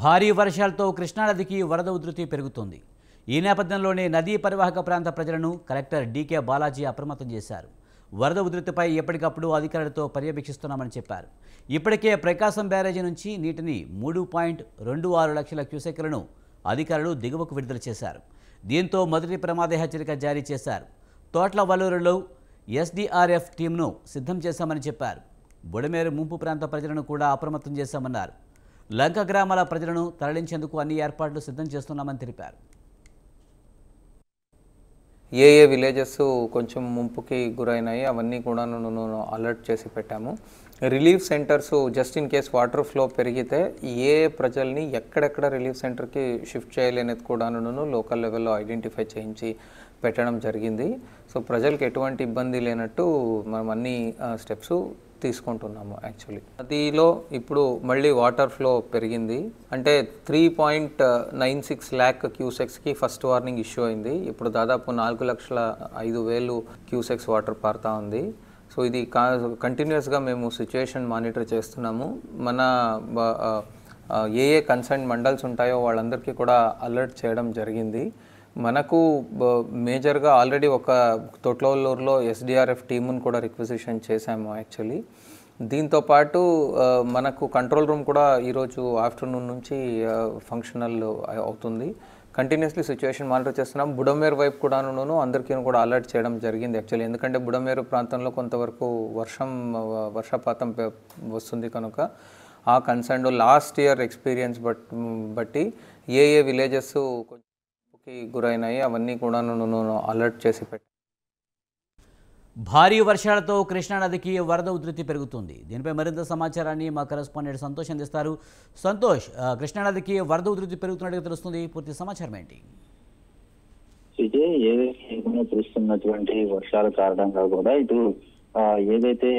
భారీ వర్షాలతో కృష్ణానదికి వరద ఉధృతి పెరుగుతోంది. ఈ నేపథ్యంలోనే నదీ పరివాహక ప్రాంత ప్రజలను కలెక్టర్ డీకే బాలాజీ అప్రమత్తం చేశారు. వరద ఉధృతిపై ఎప్పటికప్పుడు అధికారులతో పర్యవేక్షిస్తున్నామని చెప్పారు. ఇప్పటికే ప్రకాశం బ్యారేజీ నుంచి నీటిని 3.26 లక్షల క్యూసెక్కులను అధికారులు దిగువకు విడుదల చేశారు. దీంతో మొదటి ప్రమాద హెచ్చరిక జారీ చేశారు. తోట్లవల్లూరులో ఎస్డీఆర్ఎఫ్ టీంను సిద్ధం చేశామని చెప్పారు. బుడమేరు ముంపు ప్రాంత ప్రజలను కూడా అప్రమత్తం చేశామన్నారు. లంక గ్రామాల ప్రజలను తరలించేందుకు అన్ని ఏర్పాట్లు సిద్ధం చేస్తున్నామని తెలిపారు. ఏ విలేజెస్ కొంచెం ముంపుకి గురైనాయి అవన్నీ కూడా అలర్ట్ చేసి పెట్టాము. Relief centres just in case water flow పెరిగితే ఏ ప్రజల్ని ఎక్కడెక్కడ రిలీఫ్ సెంటర్కి షిఫ్ట్ చేయాలనేది కూడా లోకల్ లెవెల్లో ఐడెంటిఫై చేయించి పెట్టడం జరిగింది. సో ప్రజలకు ఎటువంటి ఇబ్బంది లేనట్టు మనం అన్ని స్టెప్స్ తీసుకుంటున్నాము. యాక్చువల్లీ నదిలో ఇప్పుడు మళ్ళీ వాటర్ ఫ్లో పెరిగింది. అంటే 3.96 lakh క్యూసెక్స్కి ఫస్ట్ వార్నింగ్ ఇష్యూ అయింది. ఇప్పుడు దాదాపు 4,05,000 క్యూసెక్స్ వాటర్ పారుతూ ఉంది. సో ఇది కంటిన్యూస్గా మేము సిచ్యుయేషన్ మానిటర్ చేస్తున్నాము. మన ఏ కన్సర్న్ మండల్స్ ఉంటాయో వాళ్ళందరికీ కూడా అలర్ట్ చేయడం జరిగింది. మనకు మేజర్గా ఆల్రెడీ ఒక తొట్లవల్లూరులో ఎస్డీఆర్ఎఫ్ టీమును కూడా రిక్వెజిషన్ చేశాము. యాక్చువల్లీ దీంతోపాటు మనకు కంట్రోల్ రూమ్ కూడా ఈరోజు ఆఫ్టర్నూన్ నుంచి ఫంక్షనల్ అవుతుంది. కంటిన్యూస్లీ సిచ్యువేషన్ మానిటర్ చేస్తున్నాం. బుడమేరు వైపు కూడాను అందరికీ కూడా అలర్ట్ చేయడం జరిగింది. యాక్చువల్లీ ఎందుకంటే బుడమేరు ప్రాంతంలో కొంతవరకు వర్షపాతం వస్తుంది కనుక ఆ కన్సర్న్ లాస్ట్ ఇయర్ ఎక్స్పీరియన్స్ బట్టి ఏ విలేజెస్ గురైనాయి అవన్నీ కూడా అలర్ట్ చేసి పెట్టాం. భారీ వర్షాలతో కృష్ణానదికి వరద ఉధృతి పెరుగుతుంది. దీనిపై మరింత సమాచారాన్ని మా కరెస్పాండెంట్ సంతోష్ అందిస్తారు. సంతోష్, కృష్ణానదికి వరద ఉధృతి పెరుగుతున్నట్టుగా తెలుస్తుంది. పూర్తి సమాచారం ఏంటి? ఏదైతే కురుస్తున్నటువంటి వర్షాల కారణంగా కూడా ఇటు ఏదైతే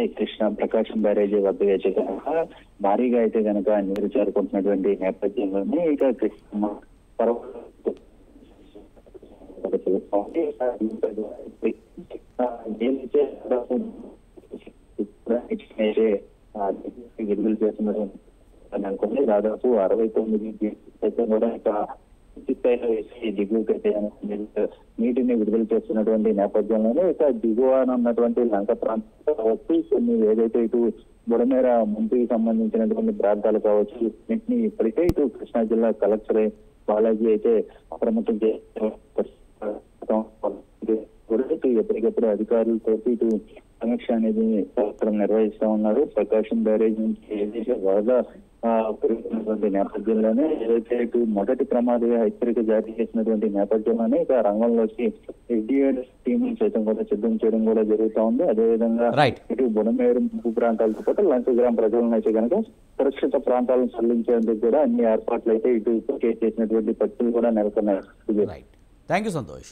ప్రకాశం బ్యారేజీ వద్ద అయితే కనుక భారీగా అయితే కనుక నీరు చేరుకుంటున్నటువంటి నేపథ్యంలోనే ఇక విడుదల చేస్తున్నటువంటి అనుకుంటే దాదాపు 69 కూడా స్థాయిలో వేసి దిగువకైతే నీటిని విడుదల చేస్తున్నటువంటి నేపథ్యంలోనే ఇక దిగువన ఉన్నటువంటి లంక ప్రాంతాలు కావచ్చు, కొన్ని ఏదైతే ఇటు బుడమేర ముంపుకి సంబంధించినటువంటి ప్రాంతాలు కావచ్చు, వీటిని ఇప్పటికే ఇటు కృష్ణా జిల్లా కలెక్టర్ బాలాజీ అయితే అప్రమత్తం ఎప్పటికప్పుడు అధికారులతో ఇటు సమీక్ష అనేది నిర్వహిస్తా ఉన్నారు. ప్రకాశం బ్యారేజ్ నుంచి ఏదైతే వరద పెరుగుతున్నటువంటి నేపథ్యంలోనే ఏదైతే ఇటు మొదటి ప్రమాద హెచ్చరిక జారీ చేసినటువంటి నేపథ్యంలోనే ఇక రంగంలోకి ఎస్డీఆర్ టీం సైతం కూడా సిద్ధం చేయడం కూడా జరుగుతూ ఉంది. అదేవిధంగా ఇటు బుడమేరు ముంపు ప్రాంతాలతో పాటు లంక గ్రామ ప్రజలను అయితే కనుక సురక్షిత ప్రాంతాలను తరలించేందుకు కూడా అన్ని ఏర్పాట్లు అయితే ఇటు చేసినటువంటి పరిస్థితులు కూడా నెలకొన్నాయి. Thank you Santosh.